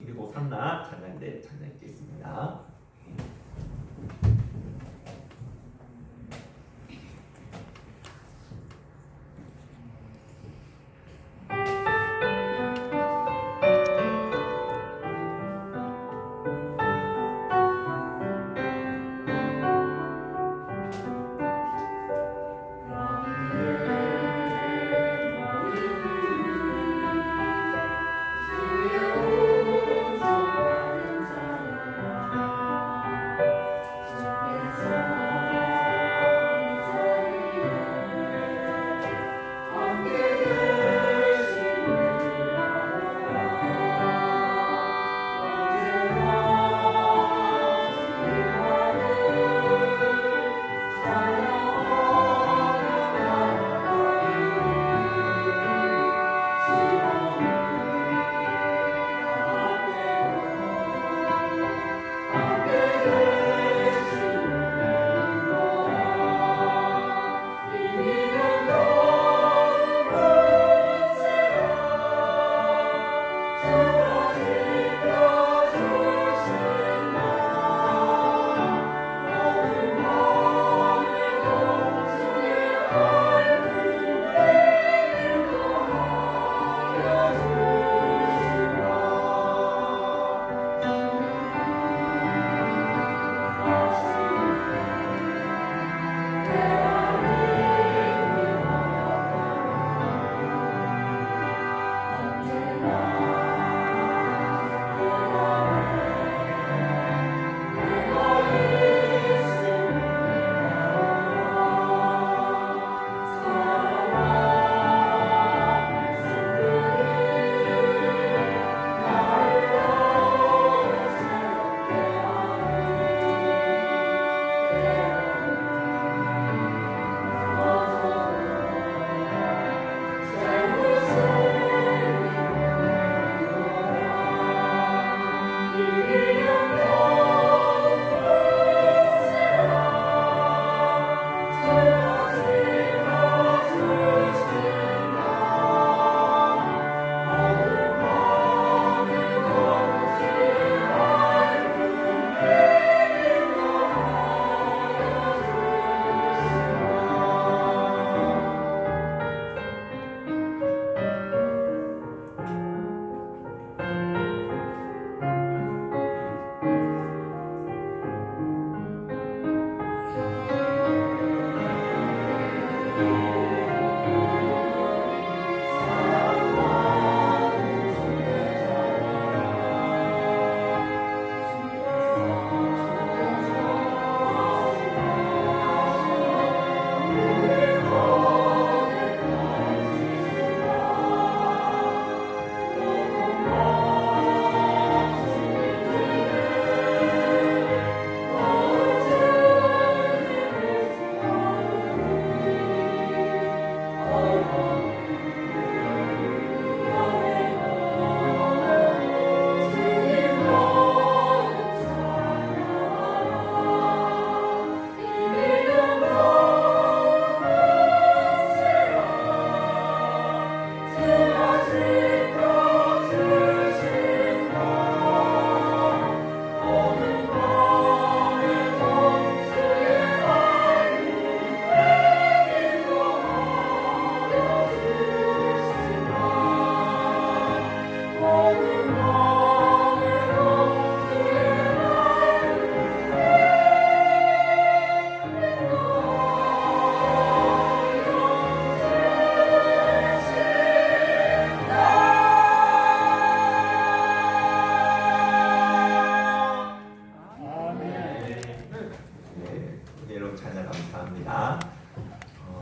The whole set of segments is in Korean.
그리고 삼라 장난대 장난 있겠습니다.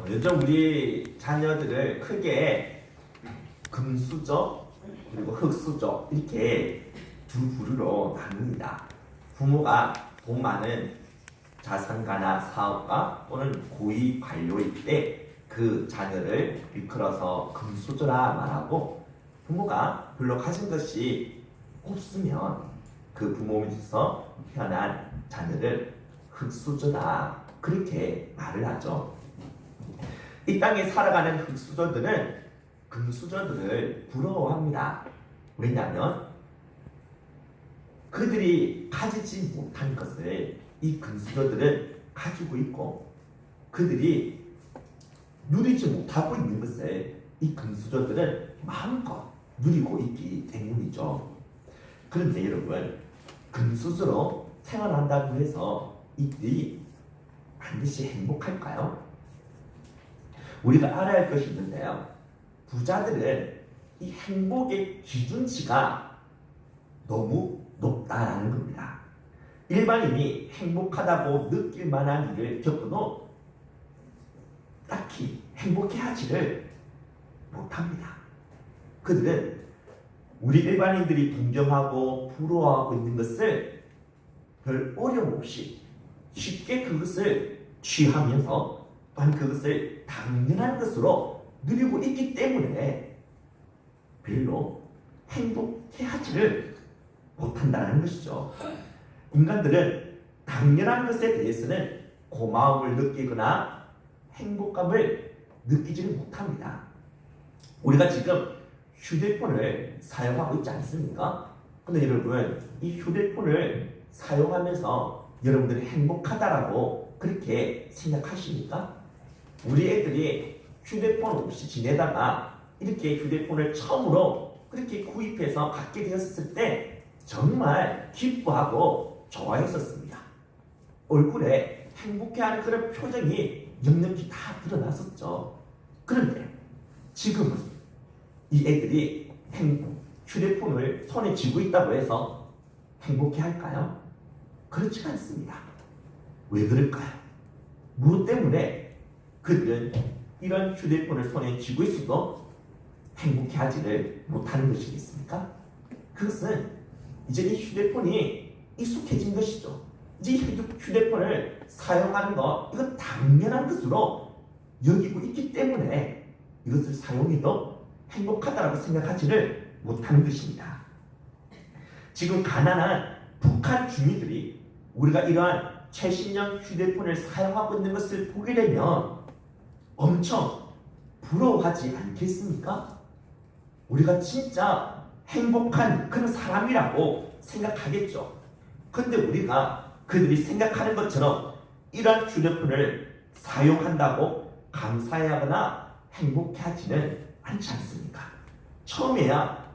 요즘 우리 자녀들을 크게 금수저 그리고 흙수저 이렇게 두 부류로 나눕니다. 부모가 돈 많은 자산가나 사업가 또는 고위 관료일 때 그 자녀를 일컬어서 금수저라 말하고, 부모가 별로 가진 것이 없으면 그 부모 밑에서 태어난 자녀를 흙수저다 그렇게 말을 하죠. 이 땅에 살아가는 흙수저들은 금수저들을 부러워합니다. 왜냐하면 그들이 가지지 못한 것을 이 금수저들은 가지고 있고, 그들이 누리지 못하고 있는 것을 이 금수저들은 마음껏 누리고 있기 때문이죠. 그런데 여러분, 금수저로 태어난다고 해서 이들이 반드시 행복할까요? 우리가 알아야 할 것이 있는데요. 부자들은 이 행복의 기준치가 너무 높다라는 겁니다. 일반인이 행복하다고 느낄 만한 일을 겪어도 딱히 행복해하지를 못합니다. 그들은 우리 일반인들이 동경하고 부러워하고 있는 것을 별 어려움 없이 쉽게 그것을 취하면서 또한 그것을 당연한 것으로 누리고 있기 때문에 별로 행복해하지를 못한다는 것이죠. 인간들은 당연한 것에 대해서는 고마움을 느끼거나 행복감을 느끼지를 못합니다. 우리가 지금 휴대폰을 사용하고 있지 않습니까? 근데 여러분, 이 휴대폰을 사용하면서 여러분들이 행복하다라고 그렇게 생각하십니까? 우리 애들이 휴대폰 없이 지내다가 이렇게 휴대폰을 처음으로 그렇게 구입해서 갖게 되었을 때 정말 기뻐하고 좋아했었습니다. 얼굴에 행복해하는 그런 표정이 역력히 다 드러났었죠. 그런데 지금은 이 애들이 휴대폰을 손에 쥐고 있다고 해서 행복해할까요? 그렇지 않습니다. 왜 그럴까요? 무엇 때문에 그들은 이런 휴대폰을 손에 쥐고 있어도 행복해하지를 못하는 것이겠습니까? 그것은 이제 이 휴대폰이 익숙해진 것이죠. 이제 휴대폰을 사용하는 것, 이건 당연한 것으로 여기고 있기 때문에 이것을 사용해도 행복하다고 생각하지를 못하는 것입니다. 지금 가난한 북한 주민들이 우리가 이러한 최신형 휴대폰을 사용하고 있는 것을 보게 되면 엄청 부러워하지 않겠습니까? 우리가 진짜 행복한 그런 사람이라고 생각하겠죠. 그런데 우리가 그들이 생각하는 것처럼 이런 휴대폰을 사용한다고 감사해하거나 행복해하지는 않지 않습니까? 처음에야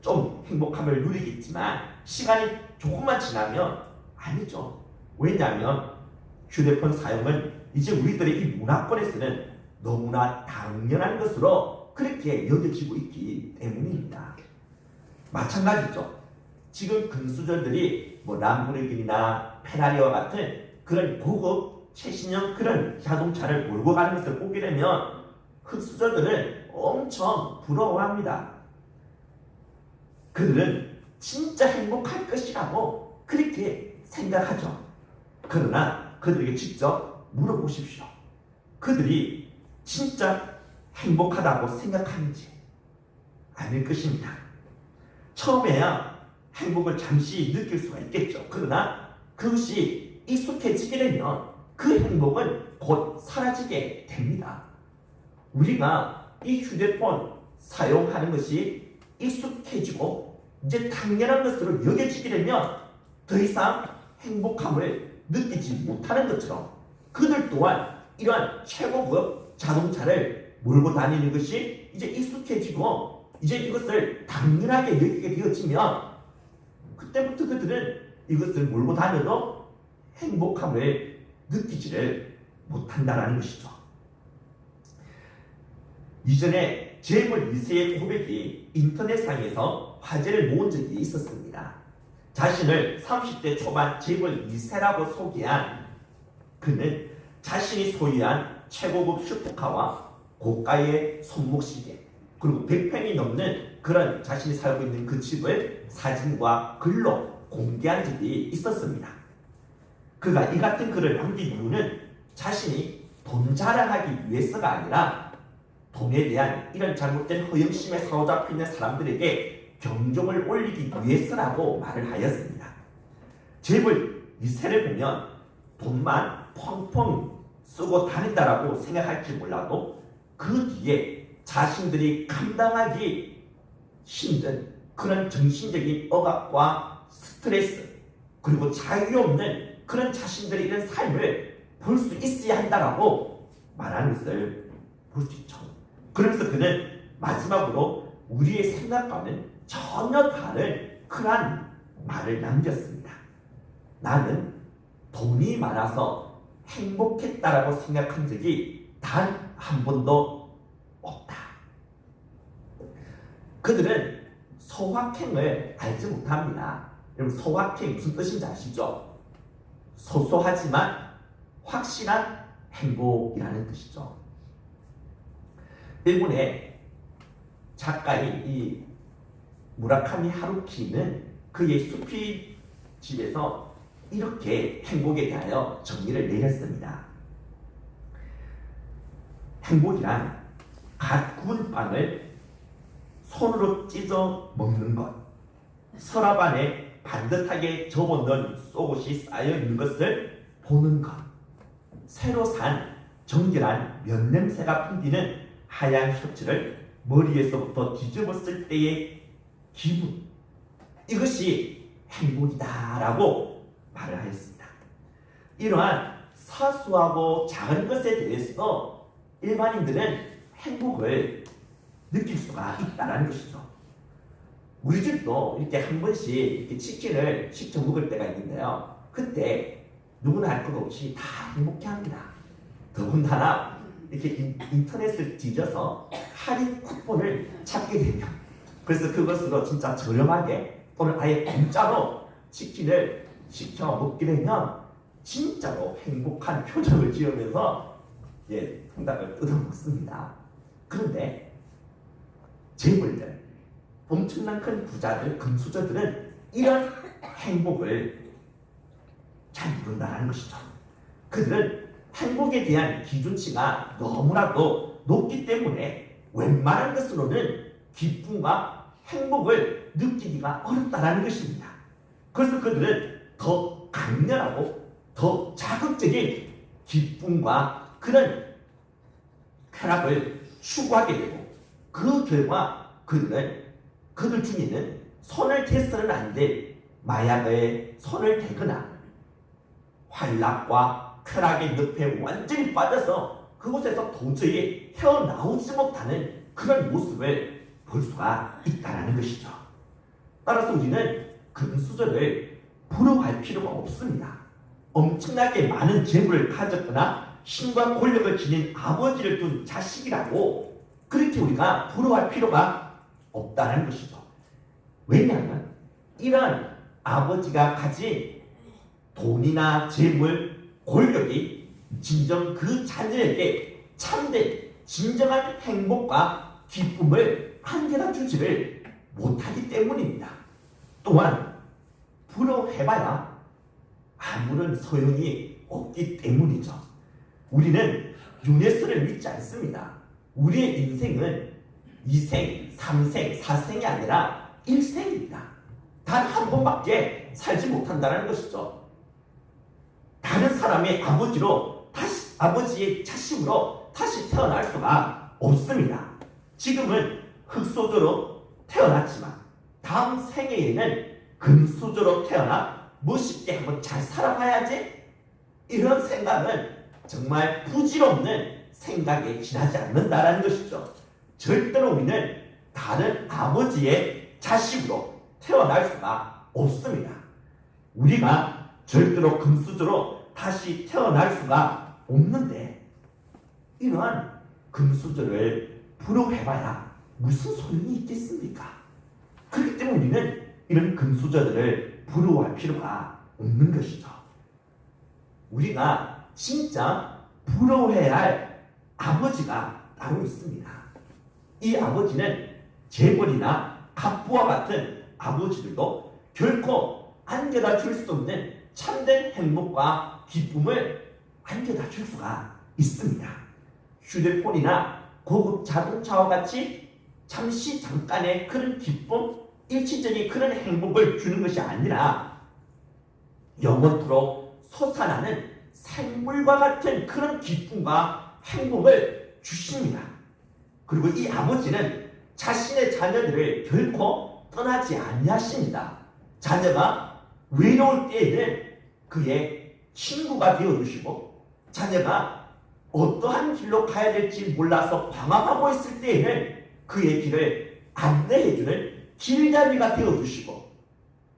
좀 행복함을 누리겠지만 시간이 조금만 지나면 아니죠. 왜냐하면 휴대폰 사용은 이제 우리들의 이 문화권에서는 너무나 당연한 것으로 그렇게 여겨지고 있기 때문입니다. 마찬가지죠. 지금 금수저들이 람보르기니나 페라리와 같은 그런 고급 최신형 그런 자동차를 몰고 가는 것을 보게 되면 흑수저들은 엄청 부러워합니다. 그들은 진짜 행복할 것이라고 그렇게 생각하죠. 그러나 그들에게 직접 물어보십시오. 그들이 진짜 행복하다고 생각하는지 아닐 것입니다. 처음에야 행복을 잠시 느낄 수가 있겠죠. 그러나 그것이 익숙해지게 되면 그 행복은 곧 사라지게 됩니다. 우리가 이 휴대폰 사용하는 것이 익숙해지고 이제 당연한 것으로 여겨지게 되면 더 이상 행복함을 느끼지 못하는 것처럼 그들 또한 이러한 최고급 자동차를 몰고 다니는 것이 이제 익숙해지고 이제 이것을 당연하게 여기게 되어지면 그때부터 그들은 이것을 몰고 다녀도 행복함을 느끼지를 못한다는 것이죠. 이전에 재벌 2세의 고백이 인터넷상에서 화제를 모은 적이 있었습니다. 자신을 30대 초반 재벌 2세라고 소개한 그는 자신이 소유한 최고급 슈퍼카와 고가의 손목시계 그리고 100평이 넘는 그런 자신이 살고 있는 그 집을 사진과 글로 공개한 적이 있었습니다. 그가 이 같은 글을 남긴 이유는 자신이 돈 자랑하기 위해서가 아니라 돈에 대한 이런 잘못된 허영심에 사로잡혀 있는 사람들에게 경종을 올리기 위해서라고 말을 하였습니다. 재벌 2세를 보면 돈만 펑펑 쓰고 다닌다라고 생각할지 몰라도 그 뒤에 자신들이 감당하기 힘든 그런 정신적인 억압과 스트레스 그리고 자유 없는 그런 자신들의 이런 삶을 볼 수 있어야 한다라고 말하는 것을 볼 수 있죠. 그러면서 그는 마지막으로 우리의 생각과는 전혀 다른 그러한 말을 남겼습니다. 나는 돈이 많아서 행복했다라고 생각한 적이 단 한 번도 없다. 그들은 소확행을 알지 못합니다. 여러분, 소확행 무슨 뜻인지 아시죠? 소소하지만 확실한 행복이라는 뜻이죠. 일본의 작가인 이 무라카미 하루키는 그의 수피 집에서 이렇게 행복에 대하여 정의를 내렸습니다. 행복이란 갓 구운 빵을 손으로 찢어 먹는 것, 서랍 안에 반듯하게 접어넣은 속옷이 쌓여 있는 것을 보는 것, 새로 산 정결한 면 냄새가 풍기는 하얀 셔츠를 머리에서부터 뒤집었을 때의 기분, 이것이 행복이다라고 말을 하였습니다. 이러한 사소하고 작은 것에 대해서 일반인들은 행복을 느낄 수가 있다는 것이죠. 우리 집도 이렇게 한 번씩 이렇게 치킨을 시켜 먹을 때가 있는데요. 그때 누구나 할 것 없이 다 행복해합니다. 더군다나 이렇게 인터넷을 뒤져서 할인 쿠폰을 찾게 되면, 그래서 그것으로 진짜 저렴하게 또는 아예 공짜로 치킨을 시켜 먹게 되면 진짜로 행복한 표정을 지으면서 통닭을 뜯어먹습니다. 그런데 재벌들, 엄청난 큰 부자들, 금수저들은 이런 행복을 잘 모른다는 것이죠. 그들은 행복에 대한 기준치가 너무나도 높기 때문에 웬만한 것으로는 기쁨과 행복을 느끼기가 어렵다는 것입니다. 그래서 그들은 더 강렬하고 더 자극적인 기쁨과 그런 쾌락을 추구하게 되고, 그 결과 그들 중에는 손을 대서는 안 될 마약에 손을 대거나 환락과 쾌락의 늪에 완전히 빠져서 그곳에서 도저히 헤어나오지 못하는 그런 모습을 볼 수가 있다는 것이죠. 따라서 우리는 금수저를 부러워할 필요가 없습니다. 엄청나게 많은 재물을 가졌거나 힘과 권력을 지닌 아버지를 둔 자식이라고 그렇게 우리가 부러워할 필요가 없다는 것이죠. 왜냐하면 이런 아버지가 가진 돈이나 재물, 권력이 진정 그 자녀에게 참된 진정한 행복과 기쁨을 안겨다 주지를 못하기 때문입니다. 또한 부러워해봐야 아무런 소용이 없기 때문이죠. 우리는 유네스를 믿지 않습니다. 우리의 인생은 2생, 3생, 4생이 아니라 1생입니다. 단 한 번밖에 살지 못한다는 것이죠. 다른 사람의 아버지의 자식으로 다시 태어날 수가 없습니다. 지금은 흙소저로 태어났지만 다음 생애에는 금수저로 태어나 멋있게 한번 잘 살아봐야지, 이런 생각은 정말 부질없는 생각에 지나지 않는다라는 것이죠. 절대로 우리는 다른 아버지의 자식으로 태어날 수가 없습니다. 우리가 절대로 금수저로 다시 태어날 수가 없는데, 이러한 금수저를 부러워해봐야 무슨 소용이 있겠습니까? 그렇기 때문에 우리는 이런 금수저들을 부러워할 필요가 없는 것이죠. 우리가 진짜 부러워해야 할 아버지가 따로 있습니다. 이 아버지는 재벌이나 갑부와 같은 아버지들도 결코 안겨다 줄 수 없는 참된 행복과 기쁨을 안겨다 줄 수가 있습니다. 휴대폰이나 고급 자동차와 같이 잠깐의 그런 기쁨, 일시적인 그런 행복을 주는 것이 아니라 영원토록 솟아나는 생물과 같은 그런 기쁨과 행복을 주십니다. 그리고 이 아버지는 자신의 자녀들을 결코 떠나지 아니하십니다. 자녀가 외로울 때에는 그의 친구가 되어주시고, 자녀가 어떠한 길로 가야 될지 몰라서 방황하고 있을 때에는 그의 길을 안내해주는 길잡이가 되어주시고,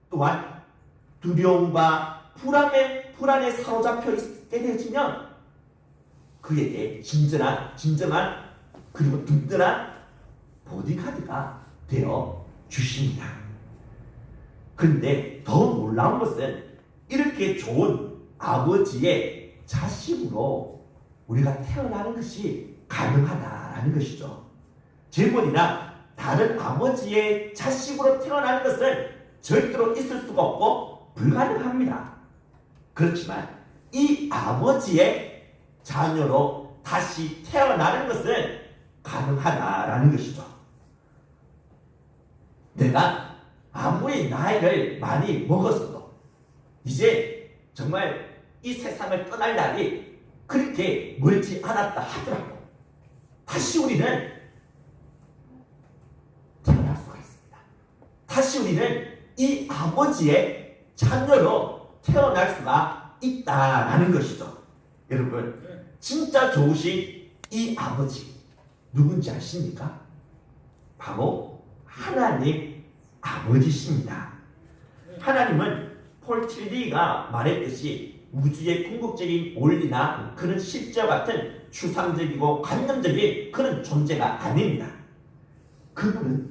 또한 두려움과 불안에 사로잡혀 있게 되어지면 그에게 진정한 그리고 든든한 보디가드가 되어 주십니다. 그런데 더 놀라운 것은 이렇게 좋은 아버지의 자식으로 우리가 태어나는 것이 가능하다라는 것이죠. 제물이나 다른 아버지의 자식으로 태어나는 것은 절대로 있을 수가 없고 불가능합니다. 그렇지만 이 아버지의 자녀로 다시 태어나는 것은 가능하다라는 것이죠. 내가 아무리 나이를 많이 먹었어도 이제 정말 이 세상을 떠날 날이 그렇게 멀지 않았다 하더라도 다시 우리는 태어날 수가 있습니다. 다시 우리는 이 아버지의 자녀로 태어날 수가 있다라는 것이죠. 여러분, 진짜 좋으신 이 아버지 누군지 아십니까? 바로 하나님 아버지십니다. 하나님은 폴 틸리가 말했듯이 우주의 궁극적인 원리나 그런 실제와 같은 추상적이고 관념적인 그런 존재가 아닙니다. 그분은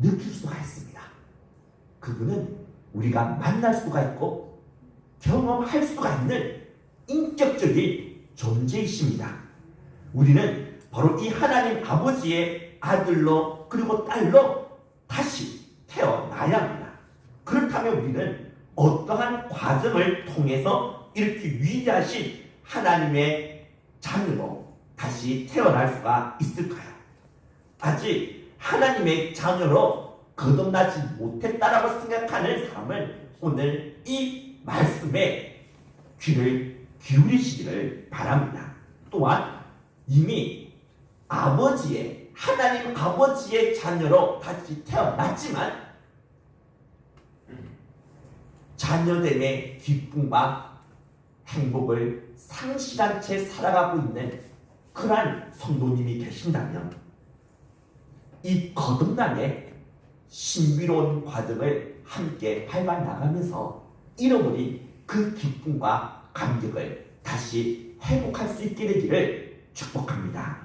느낄 수가 있습니다. 그분은 우리가 만날 수가 있고 경험할 수가 있는 인격적인 존재이십니다. 우리는 바로 이 하나님 아버지의 아들로 그리고 딸로 다시 태어나야 합니다. 그렇다면 우리는 어떠한 과정을 통해서 이렇게 위대하신 하나님의 자녀로 다시 태어날 수가 있을까요? 아직 하나님의 자녀로 거듭나지 못했다라고 생각하는 사람은 오늘 이 말씀에 귀를 기울이시기를 바랍니다. 또한 이미 하나님 아버지의 자녀로 다시 태어났지만 자녀됨의 기쁨과 행복을 상실한 채 살아가고 있는 그러한 성도님이 계신다면 이 거듭남의 신비로운 과정을 함께 밟아 나가면서 잃어버린 그 기쁨과 감격을 다시 회복할 수 있게 되기를 축복합니다.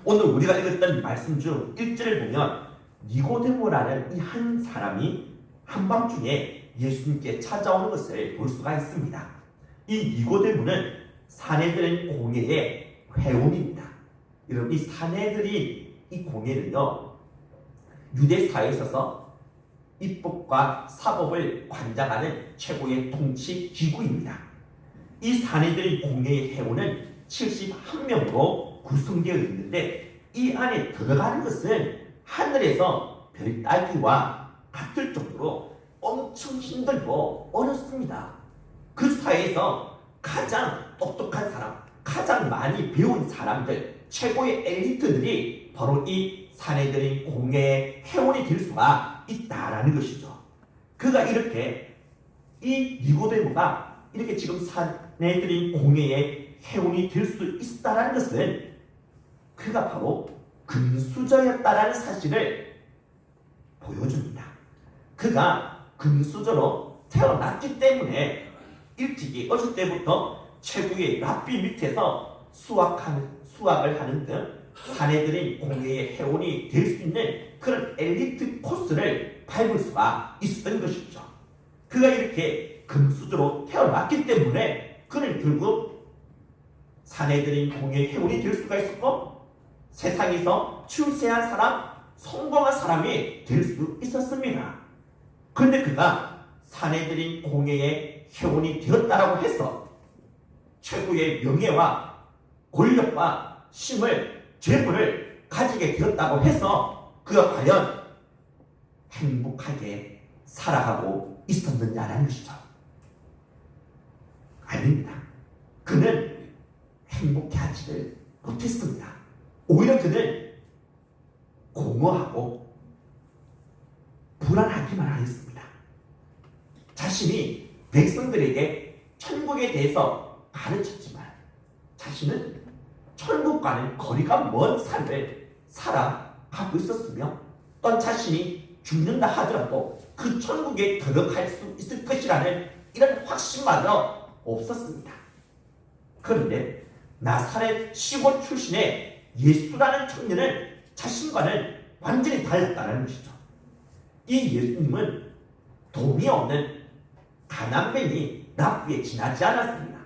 오늘 우리가 읽었던 말씀 중 1절을 보면 니고데모라는 이 한 사람이 한밤중에 예수님께 찾아오는 것을 볼 수가 있습니다. 이 니고데모는 사내들인 공회의 회원입니다. 여러분, 이 사내들이 이 공회는요, 유대사회에 있어서 입법과 사법을 관장하는 최고의 통치 기구입니다. 이 사내들인 공회의 회원은 71명으로 구성되어 있는데 이 안에 들어가는 것은 하늘에서 별 따기와 같을 정도로 엄청 힘들고 어렵습니다. 그 사회에서 가장 똑똑한 사람, 가장 많이 배운 사람들, 최고의 엘리트들이 바로 이 사내들인 공회의 회원이 될 수가 있다라는 것이죠. 그가 이렇게 이 니고데모가 이렇게 지금 사내들인 공회의 회원이 될 수 있다라는 것은 그가 바로 금수저였다라는 사실을 보여줍니다. 그가 금수저로 태어났기 때문에 일찍이 어릴 때부터 최고의 랍비 밑에서 수학을 하는 등 사내들인 공회의 회원이 될 수 있는 그런 엘리트 코스를 밟을 수가 있었던 것이죠. 그가 이렇게 금수저로 태어났기 때문에 그는 결국 사내들인 공회의 회원이 될 수가 있었고 세상에서 출세한 사람, 성공한 사람이 될 수 있었습니다. 그런데 그가 사내들인 공회의 회원이 되었다라고 해서 최고의 명예와 권력과 재물을 가지게 되었다고 해서 그가 과연 행복하게 살아가고 있었느냐라는 것이죠. 아닙니다. 그는 행복해하지를 못했습니다. 오히려 그는 공허하고 불안하기만 하였습니다. 자신이 백성들에게 천국에 대해서 가르쳤지만 자신은 천국과는 거리가 먼 삶을 살아가고 있었으며 또한 자신이 죽는다 하더라도 그 천국에 들어갈 수 있을 것이라는 이런 확신마저 없었습니다. 그런데 나사렛 시골 출신의 예수라는 청년은 자신과는 완전히 달랐다는 것이죠. 이 예수님은 돈이 없는 가난뱅이 납부에 지나지 않았습니다.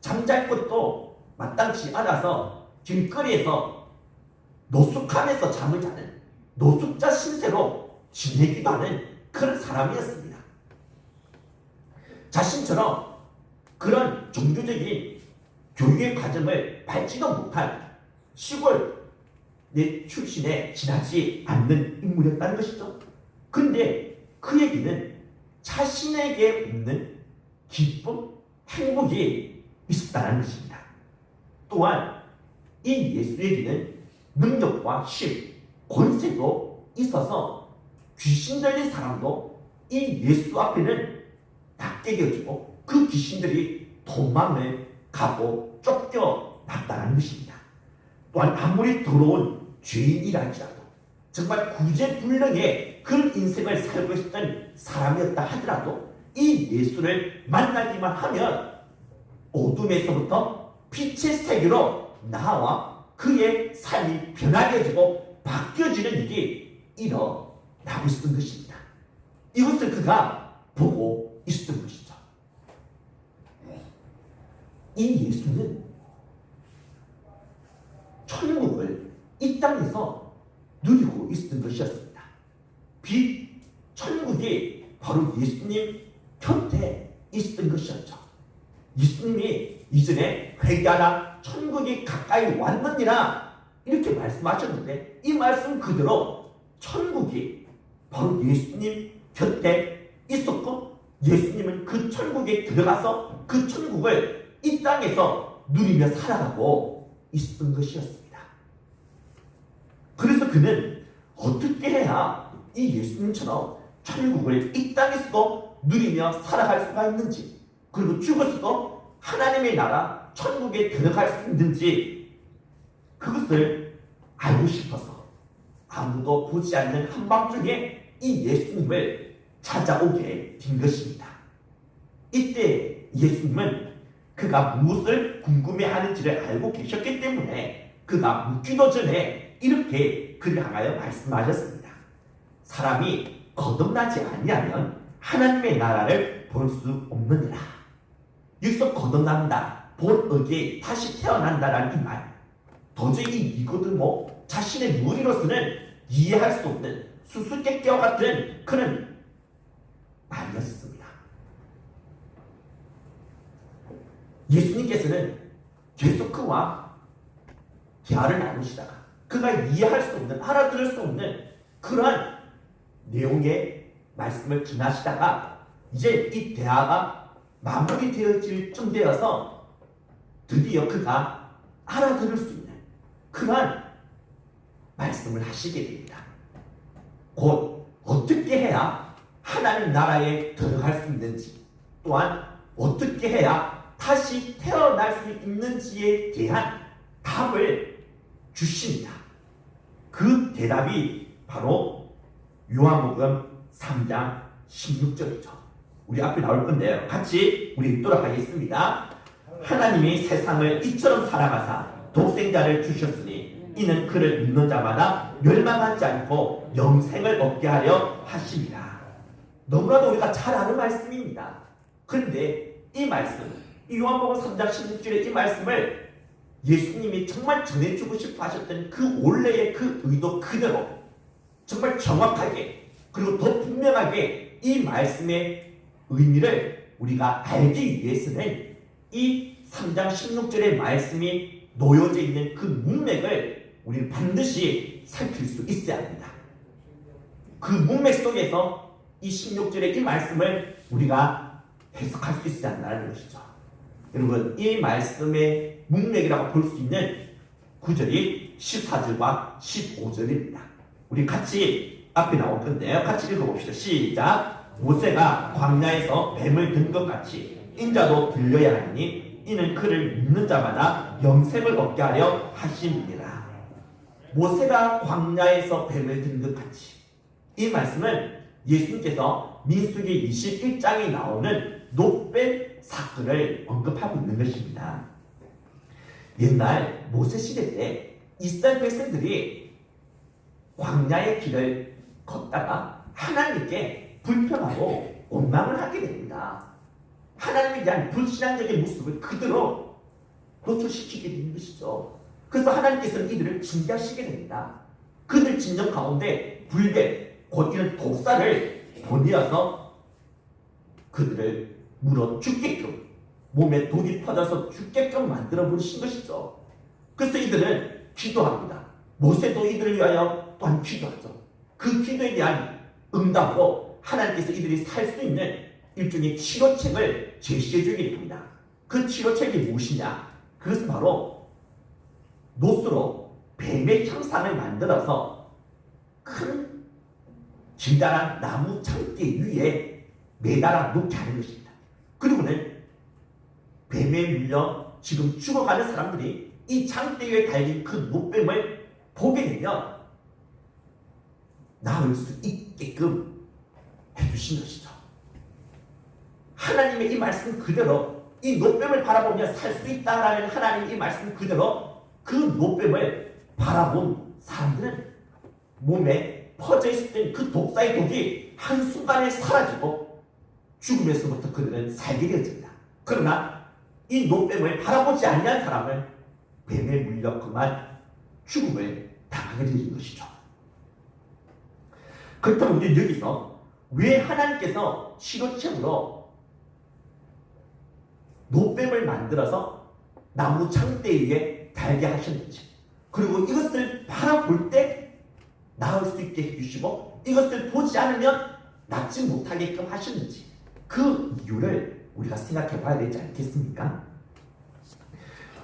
잠잘 곳도 마땅치 않아서 길거리에서 노숙하면서 잠을 자는 노숙자 신세로 지내기도 하는 그런 사람이었습니다. 자신처럼 그런 종교적인 교육의 과정을 밟지도 못한 시골 출신에 지나지 않는 인물이었다는 것이죠. 근데 그에게는 자신에게 없는 기쁨, 행복이 있었다는 것입니다. 또한 이 예수에게는 능력과 힘, 권세도 있어서 귀신 들린 사람도 이 예수 앞에는 낮게 여기고 그 귀신들이 도망을 가고 쫓겨났다는 것입니다. 또한 아무리 더러운 죄인이랄지라도 정말 구제불능의 그런 인생을 살고 있었던 사람이었다 하더라도 이 예수를 만나기만 하면 어둠에서부터 빛의 세계로 나와 그의 삶이 변화되어지고 바뀌어지는 일이 일어나고 있었던 것입니다. 이것을 그가 보고 있었던 것이죠. 이 예수는 천국을 이 땅에서 누리고 있었던 것이었습니다. 천국이 바로 예수님 곁에 있었던 것이었죠. 예수님이 이전에 회개하라 천국이 가까이 왔느니라 이렇게 말씀하셨는데 이 말씀 그대로 천국이 바로 예수님 곁에 있었고 예수님은 그 천국에 들어가서 그 천국을 이 땅에서 누리며 살아가고 있었던 것이었습니다. 그래서 그는 어떻게 해야 이 예수님처럼 천국을 이 땅에서도 누리며 살아갈 수가 있는지 그리고 죽었어도 하나님의 나라 천국에 들어갈 수 있는지 그것을 알고 싶어서 아무도 보지 않는 한밤중에 이 예수님을 찾아오게 된 것입니다. 이때 예수님은 그가 무엇을 궁금해하는지를 알고 계셨기 때문에 그가 묻기도 전에 이렇게 그를 향하여 말씀하셨습니다. 사람이 거듭나지 아니하면 하나님의 나라를 볼 수 없느니라. 여기서 거듭난다, 본어게 다시 태어난다라는 이 말, 도저히 이거든 뭐 자신의 무리로서는 이해할 수 없는 수수께끼와 같은 그런 말이었습니다. 예수님께서는 계속 그와 대화를 나누시다가 그가 이해할 수 없는, 알아들을 수 없는 그러한 내용의 말씀을 전하시다가 이제 이 대화가 마무리되어질 쯤 되어서 드디어 그가 알아들을 수 있는 그러한 말씀을 하시게 됩니다. 곧 어떻게 해야 하나님 나라에 들어갈 수 있는지 또한 어떻게 해야 다시 태어날 수 있는지에 대한 답을 주십니다. 그 대답이 바로 요한복음 3장 16절이죠. 우리 앞에 나올 건데요. 같이 우리 읽도록 하겠습니다. 하나님이 세상을 이처럼 사랑하사 독생자를 주셨으니 이는 그를 믿는 자마다 멸망하지 않고 영생을 얻게 하려 하심이라. 너무나도 우리가 잘 아는 말씀입니다. 그런데 이 말씀, 이 요한복음 3장 16절의 이 말씀을 예수님이 정말 전해주고 싶어 하셨던 그 원래의 그 의도 그대로 정말 정확하게 그리고 더 분명하게 이 말씀의 의미를 우리가 알기 위해서는 이 3장 16절의 말씀이 놓여져 있는 그 문맥을 우리는 반드시 살필 수 있어야 합니다. 그 문맥 속에서 이 16절의 이 말씀을 우리가 해석할 수 있어야 한다는 것이죠. 여러분, 이 말씀의 문맥이라고 볼 수 있는 구절이 14절과 15절입니다. 우리 같이 앞에 나올 건데요. 같이 읽어봅시다. 시작. 모세가 광야에서 뱀을 든 것 같이 인자도 들려야 하니 이는 그를 믿는 자마다 영생을 얻게 하려 하심이니라. 모세가 광야에서 뱀을 든 것 같이, 이 말씀은 예수님께서 민수기 21장에 나오는 놋뱀 사건을 언급하고 있는 것입니다. 옛날 모세 시대 때 이스라엘 백성들이 광야의 길을 걷다가 하나님께 불평하고 원망을 하게 됩니다. 하나님에 대한 불신앙적인 모습을 그대로 노출시키게 되는 것이죠. 그래서 하나님께서는 이들을 징계하시게 됩니다. 그들 진정 가운데 불뱀, 곧 이런 독사를 보내어서 그들을 물어 죽게끔, 몸에 독이 퍼져서 죽게끔 만들어 버리신 것이죠. 그래서 이들은 기도합니다. 모세도 이들을 위하여 또한 기도하죠. 그 기도에 대한 응답으로 하나님께서 이들이 살 수 있는 일종의 치료책을 제시해 주게 됩니다. 그 치료책이 무엇이냐? 그것은 바로 놋으로 뱀의 형상을 만들어서 큰 길다란 나무 창대 위에 매달아 놓게 하는 것입니다. 그리고는 뱀에 물려 지금 죽어가는 사람들이 이 창대 위에 달린 그 놋뱀을 보게 되면 나을 수 있게끔 해주신 것이죠. 하나님의 이 말씀 그대로 이 놋뱀을 바라보며 살 수 있다라는 하나님의 이 말씀 그대로 그 놋뱀을 바라본 사람들은 몸에 퍼져 있었던 그 독사의 독이 한순간에 사라지고 죽음에서부터 그들은 살게 되어집니다. 그러나 이 놋뱀을 바라보지 아니한 사람은 뱀에 물려 그만 죽음을 당하게 되는 것이죠. 그렇다면 우리는 여기서 왜 하나님께서 치료책으로 놋뱀을 만들어서 나무 창대 위에 달게 하셨는지, 그리고 이것을 바라볼 때 나을 수 있게 해주시고 이것을 보지 않으면 낫지 못하게끔 하셨는지, 그 이유를 우리가 생각해 봐야 되지 않겠습니까?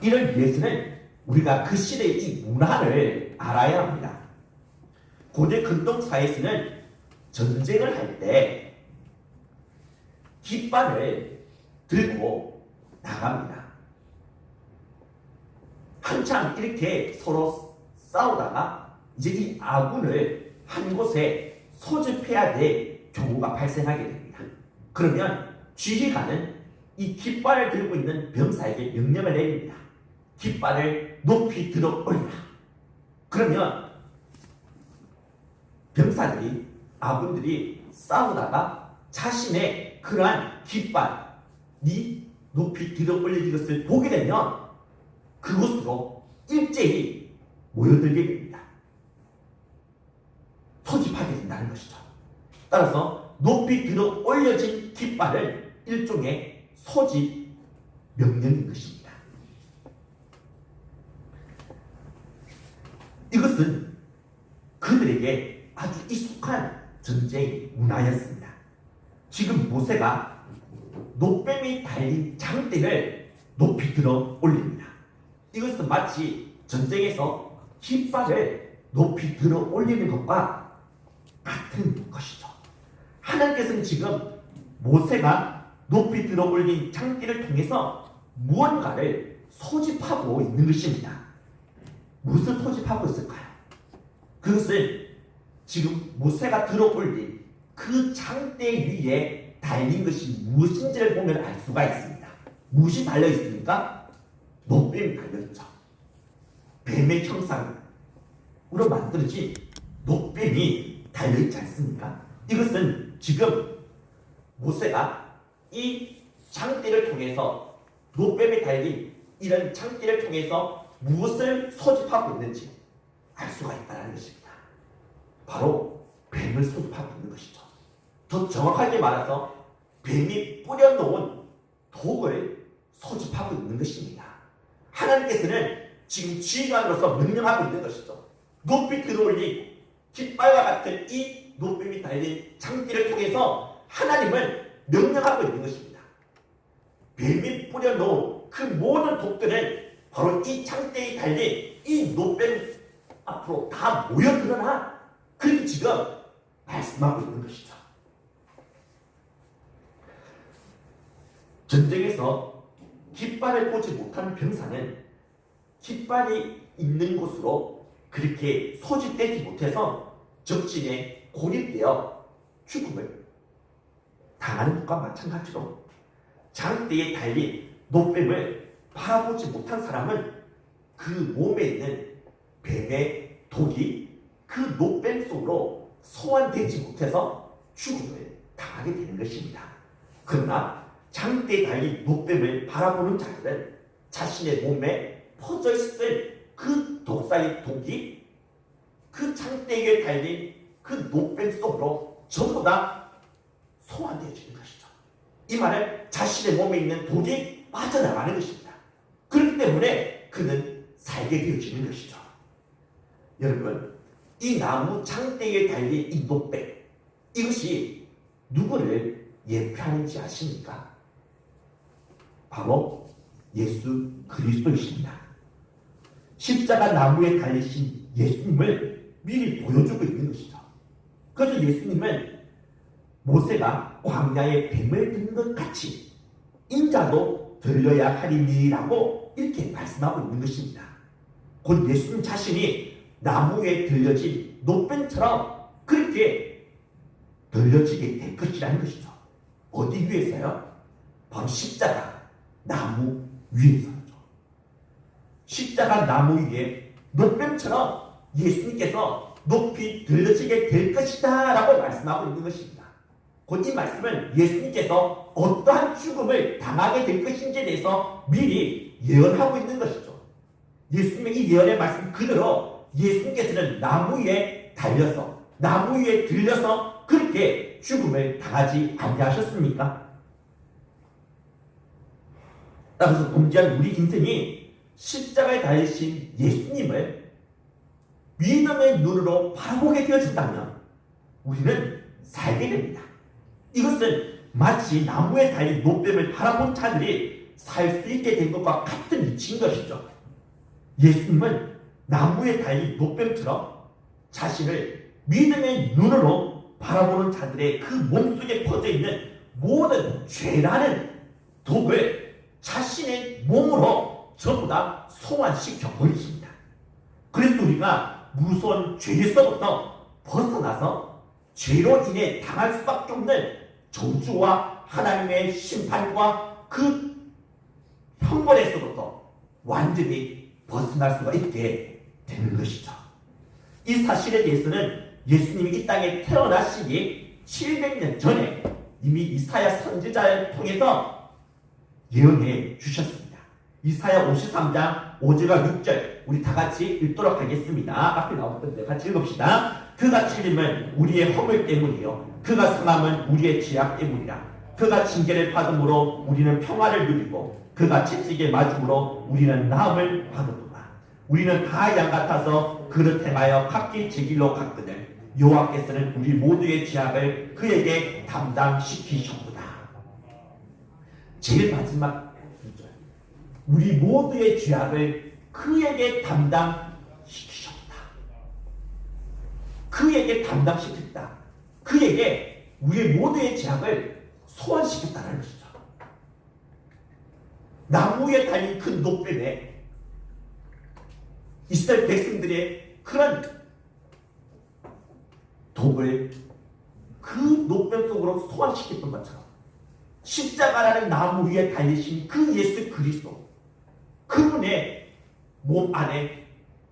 이를 위해서는 우리가 그 시대의 이 문화를 알아야 합니다. 고대 근동사회에서는 전쟁을 할 때 깃발을 들고 나갑니다. 한참 이렇게 서로 싸우다가 이제 이 아군을 한 곳에 소집해야 될 경우가 발생하게 됩니다. 그러면 지휘관은 이 깃발을 들고 있는 병사에게 명령을 내립니다. 깃발을 높이 들어 올리라. 그러면 병사들이, 아군들이 싸우다가 자신의 그러한 깃발이 높이 들어 올린 것을 보게 되면 그곳으로 일제히 모여들게 됩니다. 소집하게 된다는 것이죠. 따라서 높이 들어 올려진 깃발은 일종의 소집 명령인 것입니다. 이것은 그들에게 아주 익숙한 전쟁 문화였습니다. 지금 모세가 놋뱀이 달린 장대를 높이 들어 올립니다. 이것은 마치 전쟁에서 깃발을 높이 들어 올리는 것과 같은 것이죠. 하나님께서는 지금 모세가 높이 들어 올린 장대를 통해서 무언가를 소집하고 있는 것입니다. 무엇을 소집하고 있을까요? 그것은 지금 모세가 들어 올린 그 장대 위에 달린 것이 무엇인지를 보면 알 수가 있습니다. 무엇이 달려 있습니까? 놋뱀이 달려있죠. 뱀의 형상으로 만들어진 놋뱀이 달려있지 않습니까? 이것은 지금 모세가 이 장대를 통해서, 놋뱀이 달린 이런 장대를 통해서 무엇을 소집하고 있는지 알 수가 있다는 것입니다. 바로 뱀을 소집하고 있는 것이죠. 더 정확하게 말해서 뱀이 뿌려놓은 독을 소집하고 있는 것입니다. 하나님께서는 지금 지휘관으로서 명령하고 있는 것이죠. 높이 들어올린 깃발과 같은 이 놋뱀이 달린 장대를 통해서 하나님은 명령하고 있는 것입니다. 뱀이 뿌려놓은 그 모든 독들은 바로 이 장대에 달린 이 놋뱀 앞으로 다 모여들어나, 그렇게 지금 말씀하고 있는 것이죠. 전쟁에서 깃발을 보지 못한 병사는 깃발이 있는 곳으로 그렇게 소집되지 못해서 적진에 고립되어 죽음을 당하는 것과 마찬가지로 장대에 달린 노뱀을 바라보지 못한 사람은 그 몸에 있는 뱀의 독이 그 노뱀 속으로 소환되지 못해서 죽음을 당하게 되는 것입니다. 그러나 장대에 달린 노뱀을 바라보는 자들은 자신의 몸에 퍼져 있을 그 독사의 독이 그 장대에 달린 그 노뱀 속으로 전부 다 소환되어지는 것이죠. 이 말은 자신의 몸에 있는 독이 빠져나가는 것입니다. 그렇기 때문에 그는 살게 되어지는 것이죠. 여러분, 이 나무 장대에 달린 이 노뱀, 이것이 누구를 예표하는지 아십니까? 바로 예수 그리스도이십니다. 십자가 나무에 달리신 예수님을 미리 보여주고 있는 것이죠. 그래서 예수님은 모세가 광야에 뱀을 든 것 같이 인자도 들려야 하리니라고 이렇게 말씀하고 있는 것입니다. 곧 예수님 자신이 나무에 들려진 노뱀처럼 그렇게 들려지게 될 것이라는 것이죠. 어디 위에서요? 바로 십자가 나무 위에서죠. 십자가 나무 위에 노뱀처럼 예수님께서 높이 들려지게 될 것이다 라고 말씀하고 있는 것입니다. 곧 이 말씀은 예수님께서 어떠한 죽음을 당하게 될 것인지에 대해서 미리 예언하고 있는 것이죠. 예수님의 이 예언의 말씀 그대로 예수님께서는 나무 위에 달려서 나무 위에 들려서 그렇게 죽음을 당하지 아니하셨습니까? 따라서 동지한 우리 인생이 십자가에 달리신 예수님을 믿음의 눈으로 바라보게 되어진다면 우리는 살게 됩니다. 이것은 마치 나무에 달린 노뱀을 바라본 자들이 살 수 있게 된 것과 같은 이치인 것이죠. 예수님은 나무에 달린 노뱀처럼 자신을 믿음의 눈으로 바라보는 자들의 그 몸속에 퍼져 있는 모든 죄라는 독을 자신의 몸으로 전부 다 소환시켜 버리십니다. 그래서 우리가 무서운 죄에서부터 벗어나서 죄로 인해 당할 수밖에 없는 저주와 하나님의 심판과 그 형벌에서부터 완전히 벗어날 수가 있게 되는 것이죠. 이 사실에 대해서는 예수님이 이 땅에 태어나시기 700년 전에 이미 이사야 선지자를 통해서 예언해 주셨습니다. 이사야 53장 5절과 6절 우리 다 같이 읽도록 하겠습니다. 앞에 나오는데 같이 읽읍시다. 그가 찔림은 우리의 허물 때문이요 그가 상함은 우리의 죄악 때문이라. 그가 징계를 받음으로 우리는 평화를 누리고 그가 채찍에 맞음으로 우리는 나음을 받았도다. 우리는 다 양 같아서 그릇 행하여 각기 제 길로 갔거늘 여호와께서는 우리 모두의 죄악을 그에게 담당시키셨도다. 제일 마지막 구절, 우리 모두의 죄악을 그에게 담당시키셨다. 그에게 담당시켰다. 그에게 우리 모두의 죄악을 소환시켰다는 것이죠. 나무에 달린 그 노뱀에 이스라엘 백성들의 그런 독을 그 노뱀 속으로 소환시켰던 것처럼 십자가라는 나무 위에 달리신 그 예수 그리스도, 그분의 몸 안에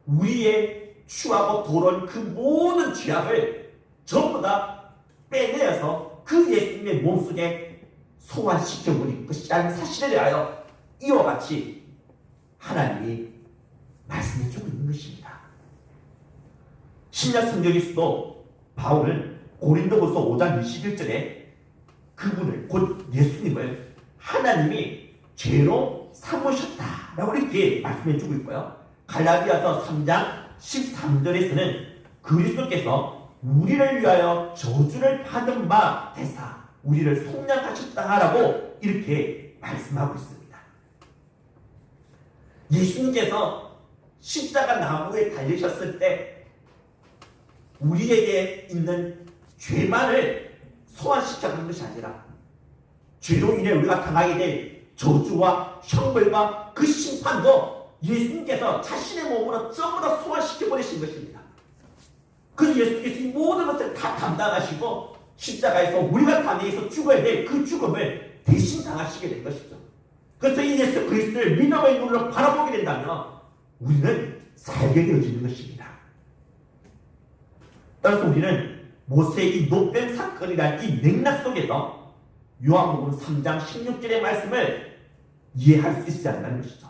우리의 추하고 더러운 그 모든 죄악을 전부 다 빼내어서 그 예수님의 몸속에 소환시켜버린 것이라는 사실에 대하여 이와 같이 하나님이 말씀해주고 있는 것입니다. 신약 성경에서도 바울은 고린도후서 5장 21절에 그분을 곧 예수님을 하나님이 죄로 삼으셨다라고 이렇게 말씀해주고 있고요. 갈라디아서 3장 13절에서는 그리스도께서 우리를 위하여 저주를 받은 바 되사 우리를 속량하셨다라고 이렇게 말씀하고 있습니다. 예수님께서 십자가 나무에 달리셨을 때 우리에게 있는 죄만을 소환시켜준 것이 아니라 죄로 인해 우리가 당하게 될 저주와 형벌과 그 심판도 예수님께서 자신의 몸으로 전부 다 소화시켜 버리신 것입니다. 그래서 예수님께서 이 모든 것을 다 감당하시고 십자가에서 우리가 당해서 죽어야 될 그 죽음을 대신 당하시게 된 것이죠. 그래서 이 예수 그리스도를 믿음의 눈으로 바라보게 된다면 우리는 살게 되어지는 것입니다. 따라서 우리는 모세의 이 노뱀 사건이라는 이 맥락 속에서 요한복음 3장 16절의 말씀을 이해할 수 있어야 한다는 것이죠.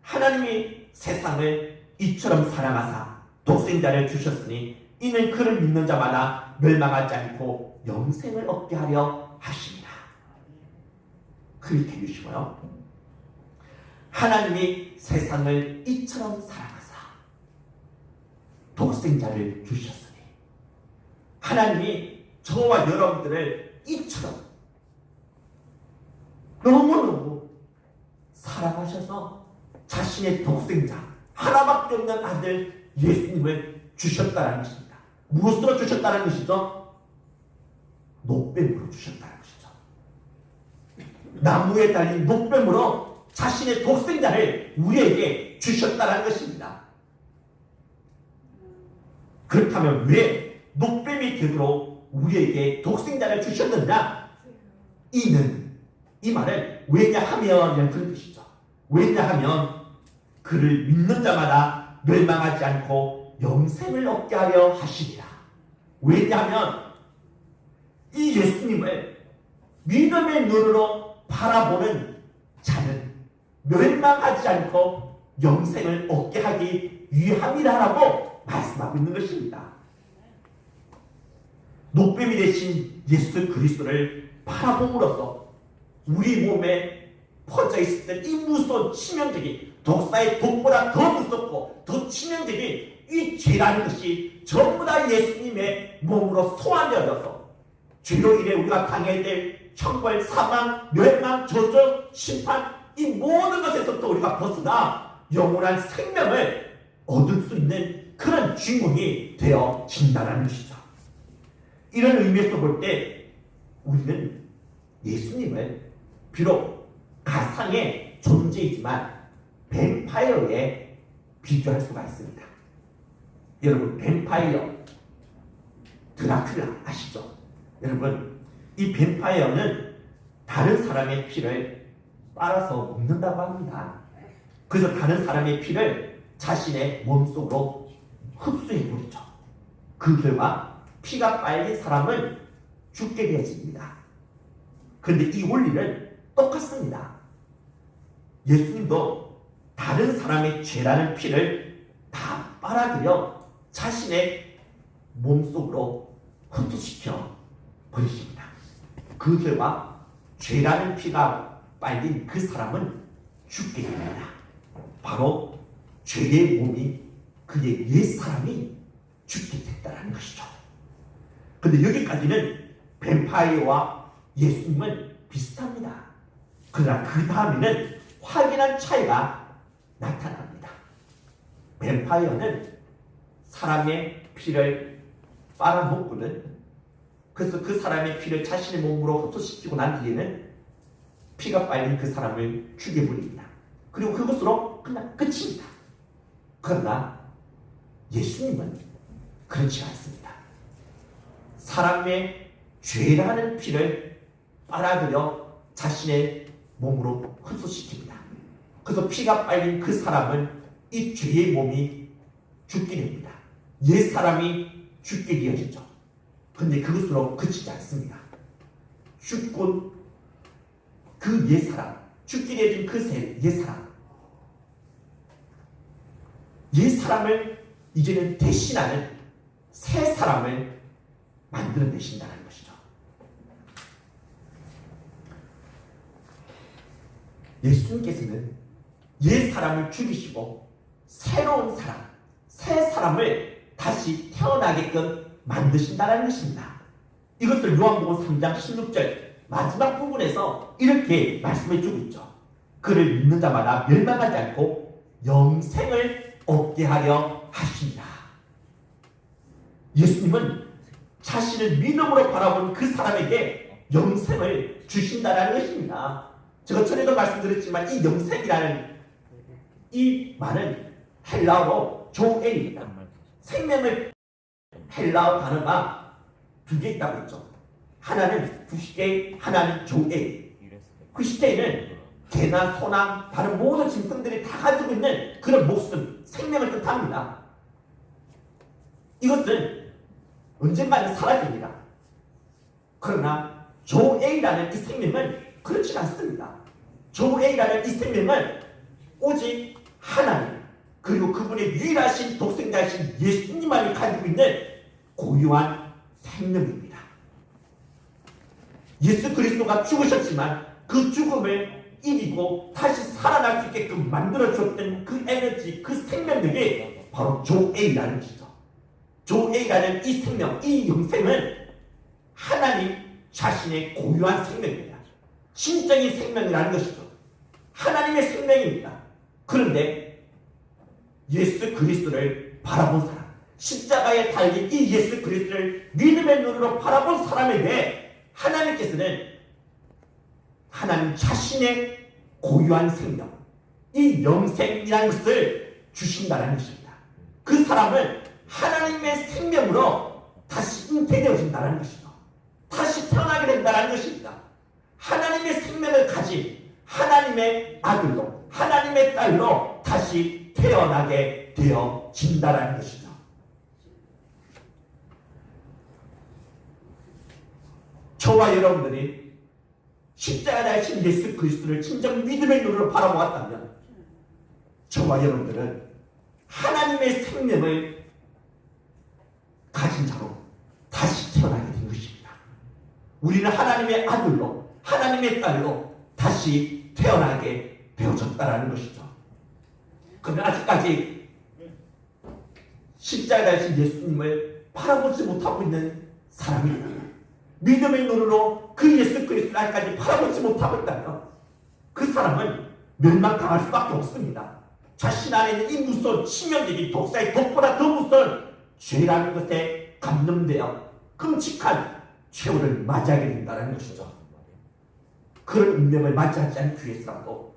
하나님이 세상을 이처럼 사랑하사 독생자를 주셨으니 이는 그를 믿는 자마다 멸망하지 않고 영생을 얻게 하려 하십니다. 그렇게 해주시고요. 하나님이 세상을 이처럼 사랑하사 독생자를 주셨으니 하나님이 저와 여러분들을 이처럼 너무너무 사랑하셔서 자신의 독생자 하나밖에 없는 아들 예수님을 주셨다는 것입니다. 무엇으로 주셨다는 것이죠? 노뱀으로 주셨다는 것이죠. 나무에 달린 노뱀으로 자신의 독생자를 우리에게 주셨다는 것입니다. 그렇다면 왜 노뱀이 되도록 우리에게 독생자를 주셨느냐? 이 말은 왜냐하면 그런 뜻이죠. 왜냐하면 그를 믿는 자마다 멸망하지 않고 영생을 얻게 하려 하시니라. 왜냐하면 이 예수님을 믿음의 눈으로 바라보는 자는 멸망하지 않고 영생을 얻게 하기 위함이라고 말씀하고 있는 것입니다. 노뱀이 되신 예수 그리스도를 바라봄으로써 우리 몸에 퍼져 있었던 이 무서운 치명적인 독사의 독보다 더 무섭고 더 치명적인 이 죄라는 것이 전부 다 예수님의 몸으로 소환되어져서 죄로 인해 우리가 당해야 될 형벌, 사망, 멸망, 저주, 심판 이 모든 것에서부터 우리가 벗어나 영원한 생명을 얻을 수 있는 그런 주인공이 되어진다는 것이죠. 이런 의미에서 볼 때 우리는 예수님을 비록 가상의 존재이지만 뱀파이어에 비교할 수가 있습니다. 여러분 뱀파이어 드라큘라 아시죠? 여러분 이 뱀파이어는 다른 사람의 피를 빨아서 먹는다고 합니다. 그래서 다른 사람의 피를 자신의 몸속으로 흡수해버리죠. 그 결과 피가 빨린 사람은 죽게 되어집니다. 그런데 이 원리는 똑같습니다. 예수님도 다른 사람의 죄라는 피를 다 빨아들여 자신의 몸속으로 흡수시켜 버리십니다. 그 결과 죄라는 피가 빨린 그 사람은 죽게 됩니다. 바로 죄의 몸이 그의 옛사람이 죽게 됐다는 것이죠. 그런데 여기까지는 뱀파이어와 예수님은 비슷합니다. 그러나 그 다음에는 확연한 차이가 나타납니다. 뱀파이어는 사람의 피를 빨아먹고는 그래서 그 사람의 피를 자신의 몸으로 흡수시키고 난 뒤에는 피가 빨린 그 사람을 죽여버립니다. 그리고 그것으로 그냥 끝입니다. 그러나 예수님은 그렇지 않습니다. 사람의 죄라는 피를 빨아들여 자신의 몸으로 흡수시킵니다. 그래서 피가 빨린 그 사람은 이 죄의 몸이 죽게 됩니다. 옛 사람이 죽게 되어지죠. 그런데 그것으로 그치지 않습니다. 죽고 그 옛 사람, 죽게 되어진 그 옛 사람, 옛 사람을 이제는 대신하는 새 사람을 만들어내신다는 것이죠. 예수님께서는 옛 사람을 죽이시고 새로운 사람, 새 사람을 다시 태어나게끔 만드신다는 것입니다. 이것을 요한복음 3장 16절 마지막 부분에서 이렇게 말씀해 주고 있죠. 그를 믿는 자마다 멸망하지 않고 영생을 얻게 하려 하십니다. 예수님은 자신을 믿음으로 바라본 그 사람에게 영생을 주신다라는 것입니다. 제가 전에도 말씀드렸지만 이 영생이라는 이 말은 헬라어로 조에입니다. 생명을 헬라어 단어가 두 개 있다고 했죠. 하나는 후시게, 하나는 조에. 후시게는 개나 소나 다른 모든 짐승들이 다 가지고 있는 그런 목숨, 생명을 뜻합니다. 이것은 언젠가는 사라집니다. 그러나 조에이라는 이 생명은 그렇지 않습니다. 조에이라는 이 생명은 오직 하나님 그리고 그분의 유일하신 독생자이신 예수님만이 가지고 있는 고유한 생명입니다. 예수 그리스도가 죽으셨지만 그 죽음을 이기고 다시 살아날 수 있게끔 만들어줬던 그 에너지, 그 생명력이 바로 조에이라는 것이죠. 조에이라는 이 생명, 이 영생은 하나님 자신의 고유한 생명입니다. 신적인 생명이라는 것이죠. 하나님의 생명입니다. 그런데 예수 그리스도를 바라본 사람, 십자가에 달린 이 예수 그리스도를 믿음의 눈으로 바라본 사람에게 하나님께서는 하나님 자신의 고유한 생명, 이 영생이라는 것을 주신다는 것입니다. 그 사람은 하나님의 생명으로 다시 잉태되어진다는 것이죠. 다시 태어나게 된다는 것입니다. 하나님의 생명을 가진 하나님의 아들로, 하나님의 딸로 다시 태어나게 되어진다는 것이죠. 저와 여러분들이 십자가에 달린 예수 그리스도를 진정 믿음의 눈으로 바라보았다면 저와 여러분들은 하나님의 생명을 가진 자로 다시 태어나게 된 것입니다. 우리는 하나님의 아들로 하나님의 딸로 다시 태어나게 되어졌다는 것이죠. 그러나 아직까지 십자가에 달린 예수님을 바라보지 못하고 있는 사람입니다. 믿음의 눈으로 그 예수 그리스도를 아직까지 바라보지 못하고 있다면 그 사람은 멸망당할 수밖에 없습니다. 자신 안에 있는 이 무서운 치명적인 독사의 독보다 더 무서운 죄라는 것에 감염되어 끔찍한 최후를 맞이하게 된다는 것이죠. 그런 운명을 맞이하지 않기 위해서라도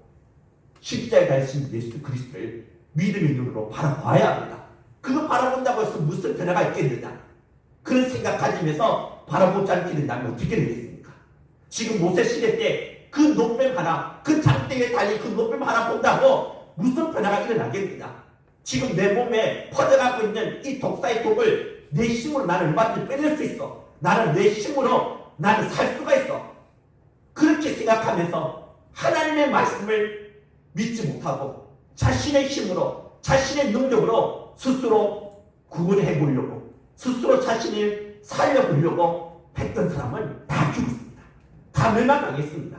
십자가에 달린 예수 그리스도를 믿음의 눈으로 바라봐야 합니다. 그거 바라본다고 해서 무슨 변화가 있겠느냐? 그런 생각 가지면서 바라보지 않게 된다면 어떻게 되겠습니까? 지금 모세 시대 때 그 노뱀 하나, 그 장대에 달린 그 노뱀 하나 본다고 무슨 변화가 일어나겠느냐? 지금 내 몸에 퍼져가고 있는 이 독사의 독을 내 힘으로 나는 얼마든지 빼낼 수 있어. 나는 내 힘으로 나는 살 수가 있어. 그렇게 생각하면서 하나님의 말씀을 믿지 못하고 자신의 힘으로, 자신의 능력으로 스스로 구원해 보려고, 스스로 자신을 살려보려고 했던 사람은 다 죽었습니다. 다 멸망당했습니다.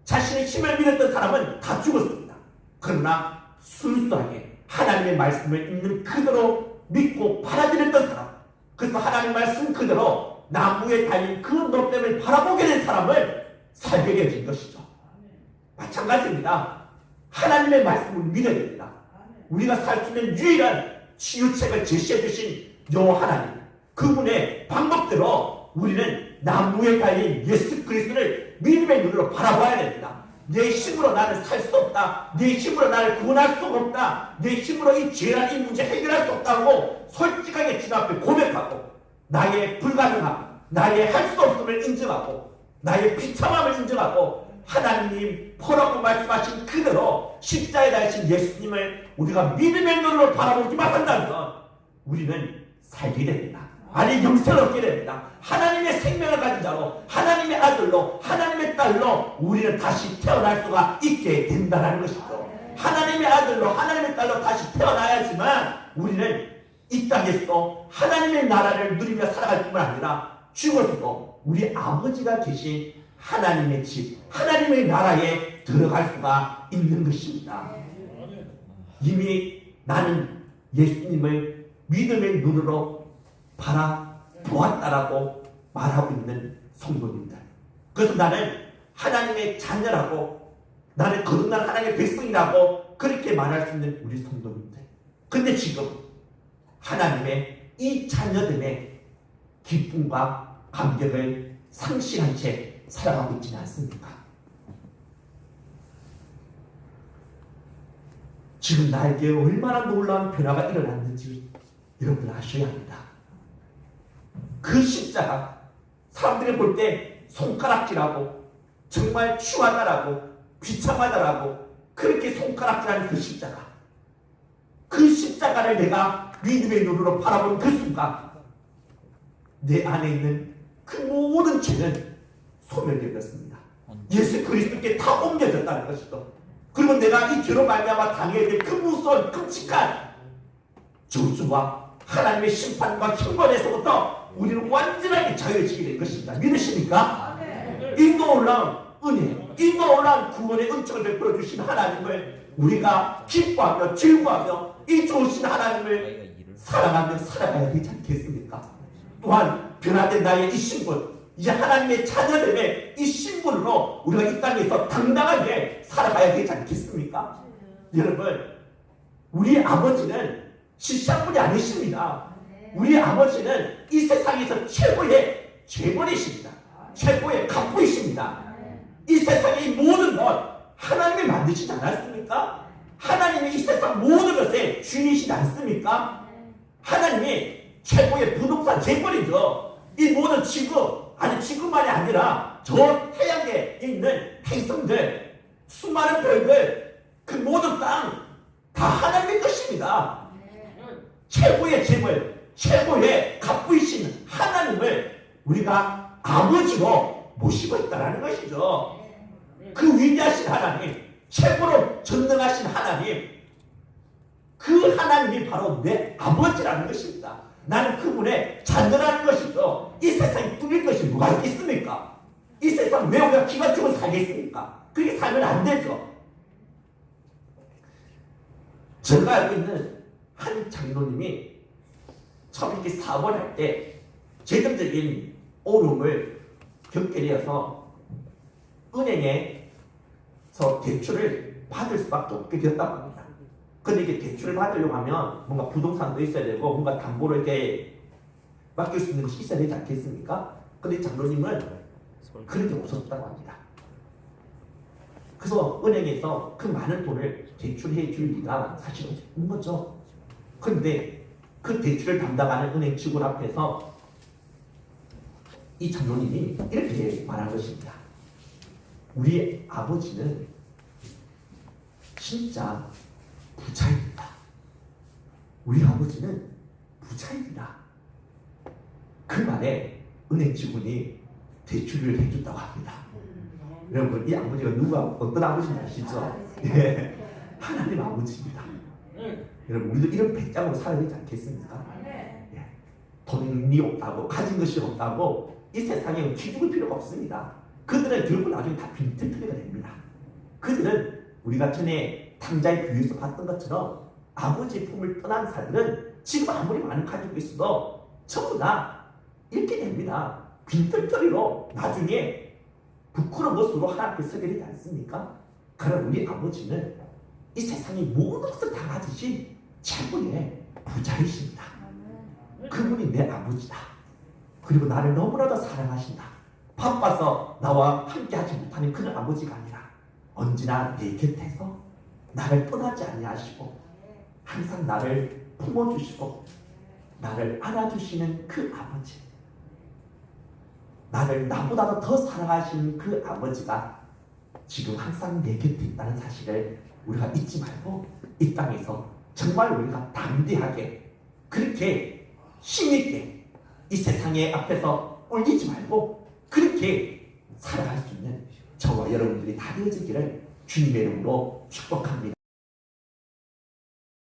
자신의 힘을 믿었던 사람은 다 죽었습니다. 그러나 순수하게 하나님의 말씀을 있는 그대로 믿고 받아들였던 사람, 그래서 하나님의 말씀 그대로 나무에 달린 그 노뱀을 바라보게 된 사람을 살게 해준 것이죠. 마찬가지입니다. 하나님의 말씀을 믿어야 됩니다. 우리가 살 수 있는 유일한 치유책을 제시해 주신 여호와 하나님, 그분의 방법대로 우리는 나무에 달린 예수 그리스도를 믿음의 눈으로 바라봐야 됩니다. 내 힘으로 나는 살 수 없다. 내 힘으로 나를 구원할 수 없다. 내 힘으로 이 죄란 이 문제 해결할 수 없다고 솔직하게 주님 앞에 고백하고 나의 불가능함, 나의 할 수 없음을 인정하고 나의 비참함을 인정하고 하나님 포라고 말씀하신 그대로 십자가에 달린 예수님을 우리가 믿음의 눈으로 바라보기만 한다면 우리는 살게 됩니다. 아니 영생을 얻게 됩니다. 하나님의 생명을 가진 자로, 하나님의 아들로, 하나님의 딸로 우리는 다시 태어날 수가 있게 된다는 것이죠. 하나님의 아들로, 하나님의 딸로 다시 태어나야지만 우리는 이 땅에서 하나님의 나라를 누리며 살아갈 뿐만 아니라 죽어서도 우리 아버지가 계신 하나님의 집, 하나님의 나라에 들어갈 수가 있는 것입니다. 이미 나는 예수님을 믿음의 눈으로 바라보았다라고 말하고 있는 성도입니다. 그래서 나는 하나님의 자녀라고, 나는 거룩한 하나님의 백성이라고 그렇게 말할 수 있는 우리 성도입니다. 근데 지금 하나님의 이 자녀됨의 기쁨과 감격을 상실한 채 살아가고 있지는 않습니까? 지금 나에게 얼마나 놀라운 변화가 일어났는지 여러분 아셔야 합니다. 그 십자가, 사람들이 볼 때 손가락질하고 정말 추하다라고 비참하다라고 그렇게 손가락질하는 그 십자가, 그 십자가를 내가 믿음의 눈으로 바라본 그 순간 내 안에 있는 그 모든 죄는 소멸되었습니다. 예수 그리스도께 다 옮겨졌다는 것이죠. 그리고 내가 이 죄로 말미암아 당해야 될 그 무서운 끔찍한 저주와 하나님의 심판과 형벌에서부터 우리는 완전하게 자유해지게 될 것입니다. 믿으십니까? 이 놀라운 은혜, 이 놀라운 구원의 은총을 베풀어 주신 하나님을 우리가 기뻐하며 즐거워하며 이 좋으신 하나님을 사랑하며 살아가야 되지 않겠습니까? 또한 변화된 나의 이 신분, 이제 하나님의 자녀됨의 이 신분으로 우리가 이 땅에서 당당하게 살아가야 되지 않겠습니까? 여러분, 우리 아버지는 시시한분이 아니십니다. 우리 아버지는 이 세상에서 최고의 재벌이십니다. 최고의 갑부이십니다. 이 세상의 모든 것 하나님이 만드시지 않았습니까? 하나님이 이 세상 모든 것의 주인이시지 않습니까? 하나님이 최고의 부동산 재벌이죠. 이 모든 지구, 아니 지구만이 아니라 저 태양에 있는 행성들, 수많은 별들, 그 모든 땅 다 하나님의 것입니다. 최고의 재벌, 최고의 갑부이신 하나님을 우리가 아버지로 모시고 있다는 것이죠. 그 위대하신 하나님, 최고로 전능하신 하나님, 그 하나님이 바로 내 아버지라는 것입니다. 나는 그분의 자녀라는 것이죠. 이 세상에 뚫릴 것이 뭐가 있겠습니까? 이 세상 왜 우리가 기가 죽어 살겠습니까? 그렇게 살면 안 되죠. 제가 알고 있는 한 장로님이 처음 이렇게 사업을 할 때 재정적인 어려움을 겪게 되어서 은행에서 대출을 받을 수밖에 없게 되었다고 합니다. 근데 이게 대출을 받으려고 하면 뭔가 부동산도 있어야 되고 뭔가 담보를 이렇게 맡길 수 있는 것이 있어야 되지 않겠습니까? 근데 장로님은 그런 게 없었다고 합니다. 그래서 은행에서 그 많은 돈을 대출해 줄 리가 사실 없는 거죠. 그런데 그 대출을 담당하는 은행 직원 앞에서 이 장로님이 이렇게 말한 것입니다. 우리 아버지는 진짜 부자입니다. 우리 아버지는 부자입니다. 그 말에 은행 직원이 대출을 해준다고 합니다. 여러분, 이 아버지가 어떤 아버지인지 아시죠? 예, 하나님 아버지입니다. 여러분, 우리도 이런 배짱으로 살아야 되지 않겠습니까? 예, 돈이 없다고, 가진 것이 없다고 이 세상에 기죽을 필요가 없습니다. 그들은 결국 나중에 다 빈털터리가 됩니다. 그들은 우리가 전에 탕자의 비유에서 봤던 것처럼 아버지의 품을 떠난 사람들은 지금 아무리 많이 가지고 있어도 전부 다 잃게 됩니다. 빈털터리로 나중에 부끄러운 것으로 하나님 앞에 서게 되지 않습니까? 그러나 우리 아버지는 이 세상의 모든 것을 다 가지신 최고의 부자이십니다. 그분이 내 아버지다. 그리고 나를 너무나도 사랑하신다. 바빠서 나와 함께 하지 못하는 그런 아버지가 아니라 언제나 내 곁에서 나를 떠나지 아니하시고 항상 나를 품어주시고 나를 안아주시는 그 아버지, 나를 나보다도 더 사랑하시는 그 아버지가 지금 항상 내 곁에 있다는 사실을 우리가 잊지 말고 이 땅에서 정말 우리가 담대하게 그렇게 힘있게 이 세상의 앞에서 올리지 말고 그렇게 살아갈 수 있는 저와 여러분들이 다 되어지기를 주님의 이름으로 축복합니다.